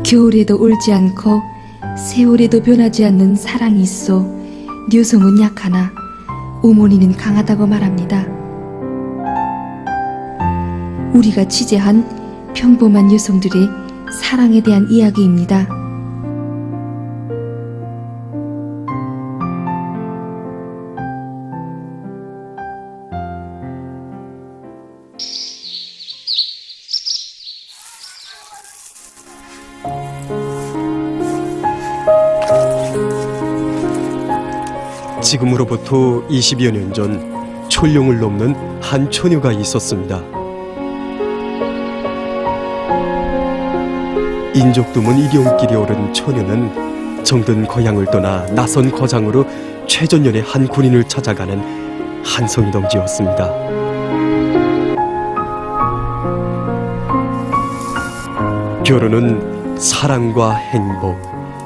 겨울에도 울지 않고 세월에도 변하지 않는 사랑이 있어 류성은 약하나 어머니는 강하다고 말합니다. 우리가 취재한 평범한 여성들의 사랑에 대한 이야기입니다. 지금으로부터 20여 년 전 촐룡을 넘는 한 처녀가 있었습니다. 인적 드문 이경길이 오른 처녀는 정든 고향을 떠나 낯선 거장으로 최전년의 한 군인을 찾아가는 한성희 동지였습니다. 결혼은 사랑과 행복,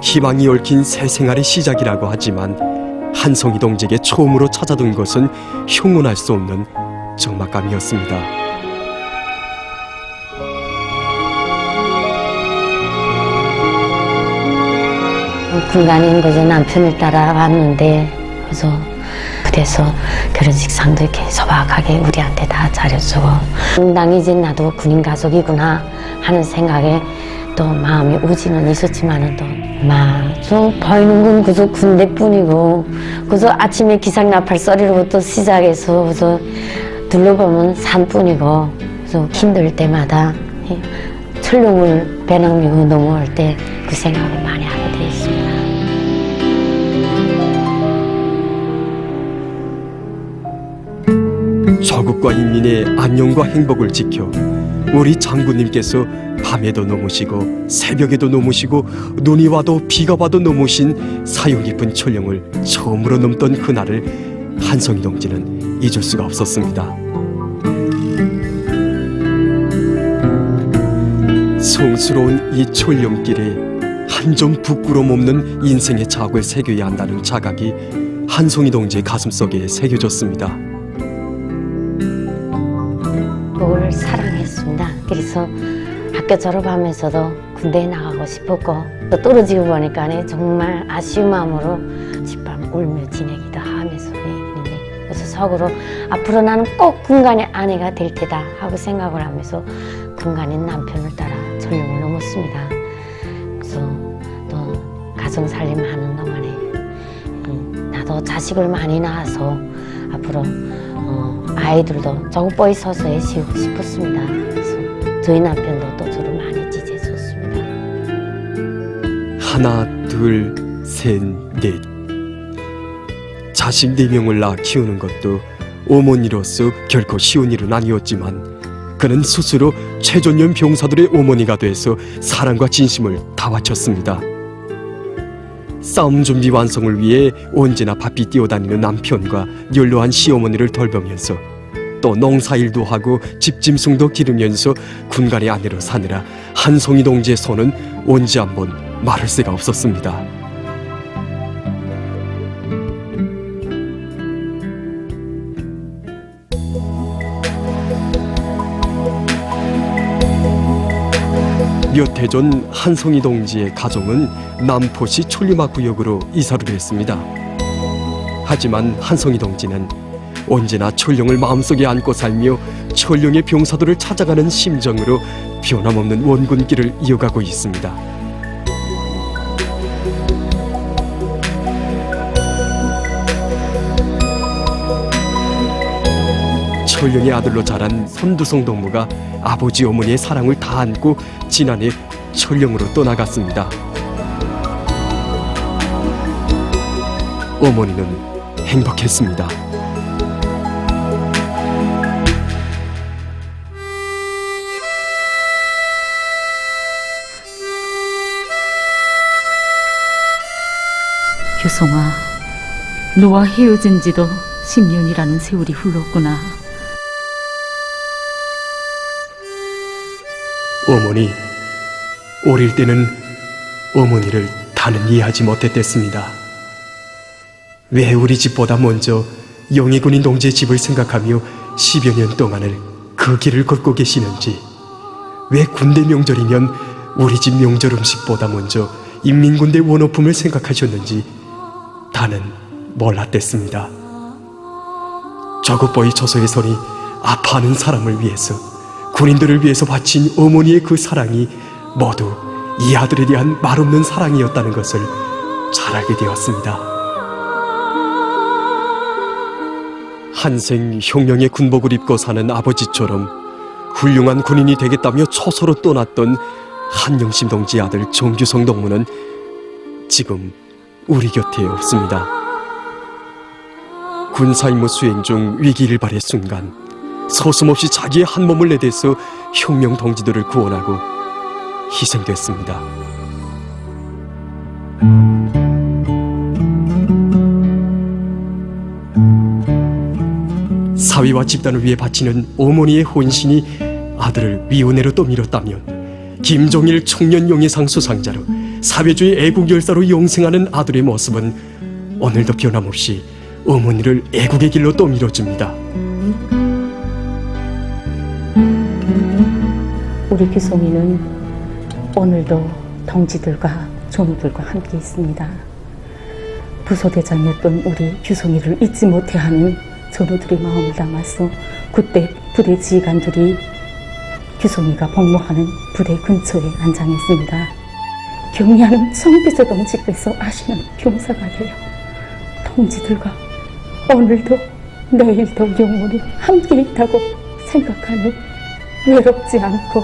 희망이 얽힌 새 생활의 시작이라고 하지만 한성희 동지에게 처음으로 찾아든 것은 형언할 수 없는 적막감이었습니다. 군간인 거죠. 남편을 따라왔는데 그래서 결혼식상도 이렇게 소박하게 우리한테 다 차려주고 당당히 이제 나도 군인 가족이구나 하는 생각에 또 마음이 우지는 있었지만은 또 좀 보이는 건 그저 군대뿐이고 그저 아침에 기상나팔 소리로부터 시작해서 그저 둘러보면 산뿐이고 그래서 힘들 때마다 철룡을 배낭 메고 넘어올 때 그 생각을 많이 하게 돼 있습니다. 조국과 인민의 안녕과 행복을 지켜 우리 장군님께서 밤에도 넘으시고 새벽에도 넘으시고 눈이 와도 비가 와도 넘으신 사용 깊은 철령을 처음으로 넘던 그날을 한성희 동지는 잊을 수가 없었습니다. 성스러운 이 철령길에 한 점 부끄럼 없는 인생의 자국을 새겨야 한다는 자각이 한성희 동지의 가슴속에 새겨졌습니다. 뭘 사랑했습니다. 그래서 학교 졸업하면서도 군대에 나가고 싶었고 또 떨어지고 보니까 정말 아쉬운 마음으로 집밤 울며 지내기도 하면서 그랬는데 그래서 속으로 앞으로 나는 꼭 군간의 아내가 될 테다 하고 생각을 하면서 군간인 남편을 따라 철령을 넘었습니다. 그래서 또 가정살림하는 동안에 나도 자식을 많이 낳아서 앞으로 아이들도 조국보이 서서히 씌우고 싶었습니다. 그래서 저희 남편도 또 저를 많이 지지해줬습니다. 하나, 둘, 셋, 넷. 자식 4명을 낳아 키우는 것도 어머니로서 결코 쉬운 일은 아니었지만 그는 스스로 최전년 병사들의 어머니가 돼서 사랑과 진심을 다 바쳤습니다. 싸움 준비 완성을 위해 언제나 바삐 뛰어다니는 남편과 연로한 시어머니를 돌보면서 또 농사일도 하고 집짐승도 기르면서 군간의 아내로 사느라 한성희 동지의 손은 언제 한번 마를 새가 없었습니다. 몇 해 전 한성희 동지의 가정은 남포시 촐리마 구역으로 이사를 했습니다. 하지만 한성희 동지는 언제나 철령을 마음속에 안고 살며 철령의 병사들을 찾아가는 심정으로 변함없는 원군길을 이어가고 있습니다. 철령의 아들로 자란 선두성 동무가 아버지 어머니의 사랑을 다 안고 지난해 철령으로 떠나갔습니다. 어머니는 행복했습니다. 효성아, 너와 헤어진 지도 10년이라는 세월이 흘렀구나. 어머니, 어릴 때는 어머니를 다는 이해하지 못했댔습니다. 왜 우리 집보다 먼저 영희군인 동지의 집을 생각하며 10여 년 동안을 그 길을 걷고 계시는지, 왜 군대 명절이면 우리 집 명절 음식보다 먼저 인민군대 원호품을 생각하셨는지 다는 몰랐댔습니다. 저것보이 저서의 손이 아파하는 사람을 위해서, 군인들을 위해서 바친 어머니의 그 사랑이 모두 이 아들에 대한 말없는 사랑이었다는 것을 잘 알게 되었습니다. 한생 혁명의 군복을 입고 사는 아버지처럼 훌륭한 군인이 되겠다며 초소로 떠났던 한영심 동지의 아들 정규성 동무는 지금 우리 곁에 없습니다. 군사임무 수행 중 위기일발의 순간 서슴없이 자기의 한 몸을 내대서 혁명 동지들을 구원하고 희생됐습니다. 사위와 집단을 위해 바치는 어머니의 혼신이 아들을 위원회로 떠밀었다면, 김종일 청년용의상 수상자로 사회주의 애국열사로 영생하는 아들의 모습은 오늘도 변함없이 어머니를 애국의 길로 떠밀어줍니다. 우리 규송이는 오늘도 동지들과 전우들과 함께 있습니다. 부소대장이었던 우리 규송이를 잊지 못해하는 전우들의 마음을 담아서 그때 부대 지휘관들이 규송이가 복무하는 부대 근처에 안장했습니다. 경리하는 정비서 동지께서 아시는 병사가 되어 동지들과 오늘도 내일도 영원히 함께 있다고 생각하니 외롭지 않고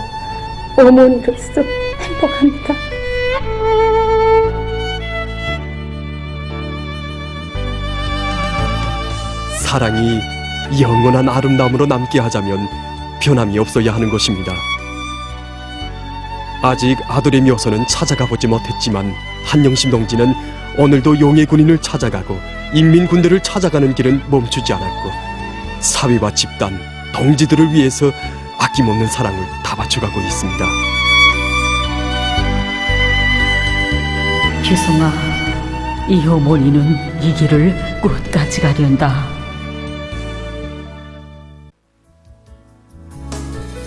어머니로서 행복합니다. 사랑이 영원한 아름다움으로 남게 하자면 변함이 없어야 하는 것입니다. 아직 아들의 묘소는 찾아가 보지 못했지만 한영심 동지는 오늘도 용의 군인을 찾아가고 인민군대를 찾아가는 길은 멈추지 않았고, 사위와 집단, 동지들을 위해서 아낌없는 사랑을 다 바쳐가고 있습니다. 규송아, 이 어머니는 이 길을 끝까지 가련다.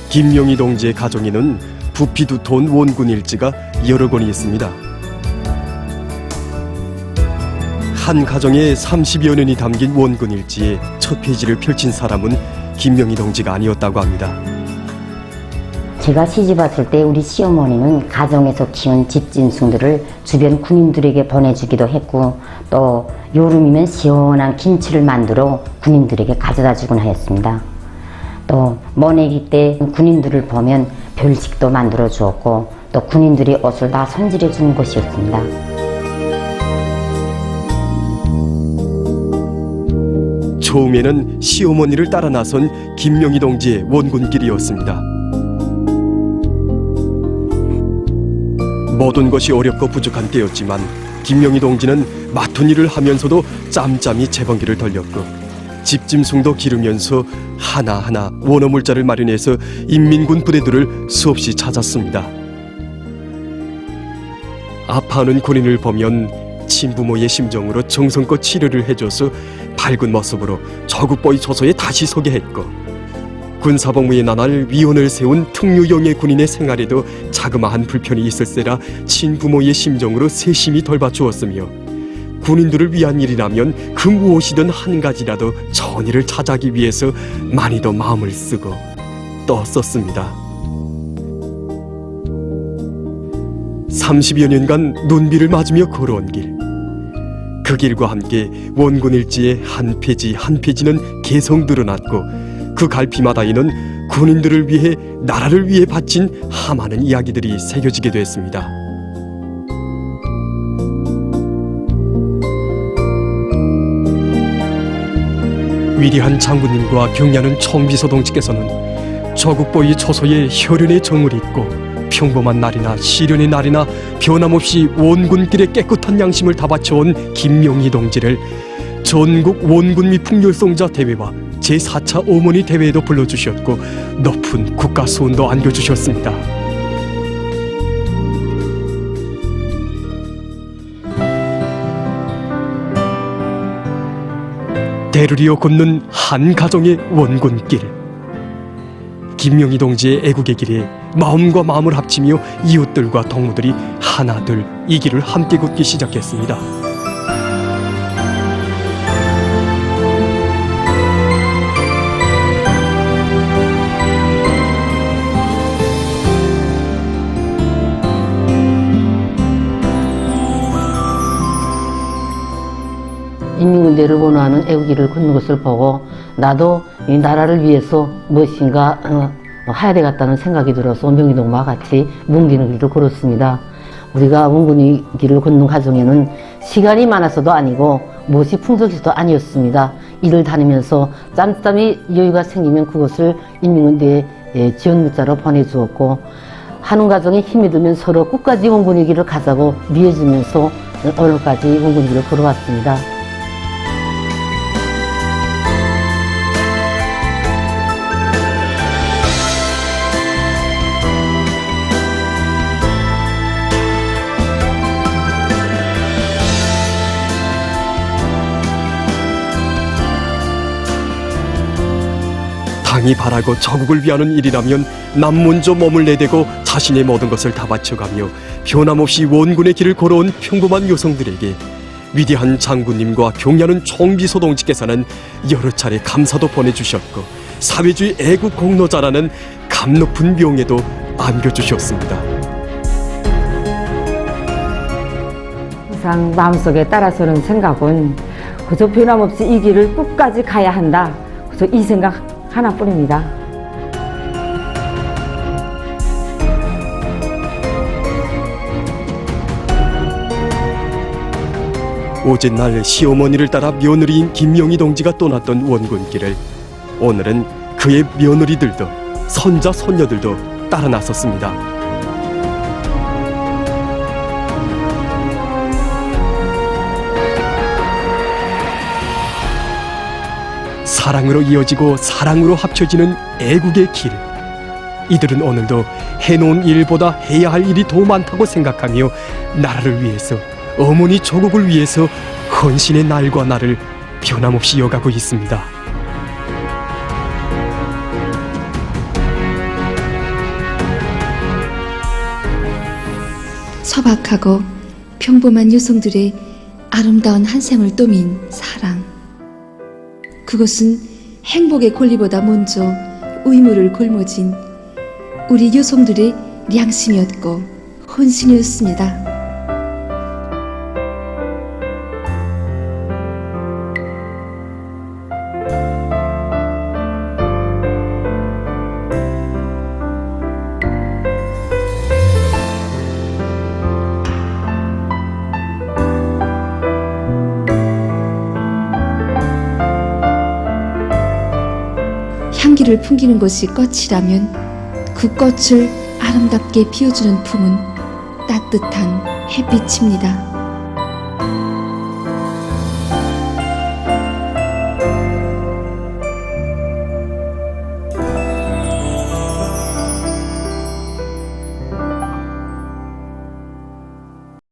김명희 동지의 가정에는 부피 두터운 원군 일지가 여러 권이 있습니다. 한 가정에 30여 년이 담긴 원군 일지의 첫 페이지를 펼친 사람은 김명희 동지가 아니었다고 합니다. 제가 시집 왔을 때 우리 시어머니는 가정에서 키운 집짐승들을 주변 군인들에게 보내주기도 했고, 또 여름이면 시원한 김치를 만들어 군인들에게 가져다 주곤 하였습니다. 또 모내기 때 군인들을 보면 별식도 만들어 주었고, 또 군인들이 옷을 다 손질해 주는 것이었습니다. 처음에는 시어머니를 따라 나선 김명희 동지의 원군길이었습니다. 모든 것이 어렵고 부족한 때였지만 김명희 동지는 맡은 일을 하면서도 짬짬이 재번기를 돌렸고, 집짐승도 기르면서 하나하나 원어물자를 마련해서 인민군 부대들을 수없이 찾았습니다. 아파하는 군인을 보면 친부모의 심정으로 정성껏 치료를 해줘서 밝은 모습으로 저국보이 조소에 다시 서게 했고, 군사복무에 나날 위원을 세운 특류영예 군인의 생활에도 자그마한 불편이 있을세라 친부모의 심정으로 세심히 돌봐주었으며, 군인들을 위한 일이라면 그 무엇이든 한 가지라도 전의를 찾아가기 위해서 많이도 마음을 쓰고 또 썼습니다. 30여 년간 눈비를 맞으며 걸어온 길, 그 길과 함께 원군 일지의 한 페이지 한 페이지는 계속 늘어났고, 그 갈피마다에는 군인들을 위해, 나라를 위해 바친 하많은 이야기들이 새겨지게 됐습니다. 위대한 장군님과 경례하는 총비서 동지께서는 조국보위 초소의 혈연의 정을 잇고 평범한 날이나 시련의 날이나 변함없이 원군길에 깨끗한 양심을 다 바쳐온 김명희 동지를 전국 원군 미풍열성자 대회와 제4차 어머니 대회에도 불러주셨고, 높은 국가수원도 안겨주셨습니다. 대를 이어 걷는 한 가정의 원군길, 김명희 동지의 애국의 길에 마음과 마음을 합치며 이웃들과 동무들이 하나둘 이 길을 함께 걷기 시작했습니다. 인민군대를 원하는 애국기를 걷는 것을 보고 나도 이 나라를 위해서 무엇인가 해야 되겠다는 생각이 들어서 명희동무와 같이 뭉디는 길을 걸었습니다. 우리가 뭉군이 길을 걷는 과정에는 시간이 많아서도 아니고 무엇이 풍족해서도 아니었습니다. 일을 다니면서 짬짬이 여유가 생기면 그것을 인민군대에 지원 문자로 보내주었고 하는 과정에 힘이 들면 서로 끝까지 뭉군이 길을 가자고 미해주면서 오늘까지 뭉군이 길을 걸어왔습니다. 당이 바라고 저국을 위하는 일이라면 남 먼저 몸을 내대고 자신의 모든 것을 다 바쳐가며 변함없이 원군의 길을 걸어온 평범한 여성들에게 위대한 장군님과 경례하는 총비서 동지께서는 여러 차례 감사도 보내주셨고 사회주의 애국 공로자라는 감 높은 명예도 안겨주셨습니다. 항상 마음속에 따라서는 생각은 그저 변함없이 이 길을 끝까지 가야 한다. 그저 이 생각 하나뿐입니다. 오짓날 시어머니를 따라 며느리인 김명희 동지가 떠났던 원군길을 오늘은 그의 며느리들도 손자 손녀들도 따라 나섰습니다. 사랑으로 이어지고 사랑으로 합쳐지는 애국의 길. 이들은 오늘도 해놓은 일보다 해야 할 일이 더 많다고 생각하며 나라를 위해서, 어머니 조국을 위해서 헌신의 날과 날을 변함없이 이어가고 있습니다. 소박하고 평범한 여성들의 아름다운 한 생을 떠민 사랑. 그것은 행복의 권리보다 먼저 의무를 걸머쥔 우리 여성들의 양심이었고 헌신이었습니다. 향기를 풍기는 것이 꽃이라면 그 꽃을 아름답게 피워주는 품은 따뜻한 햇빛입니다.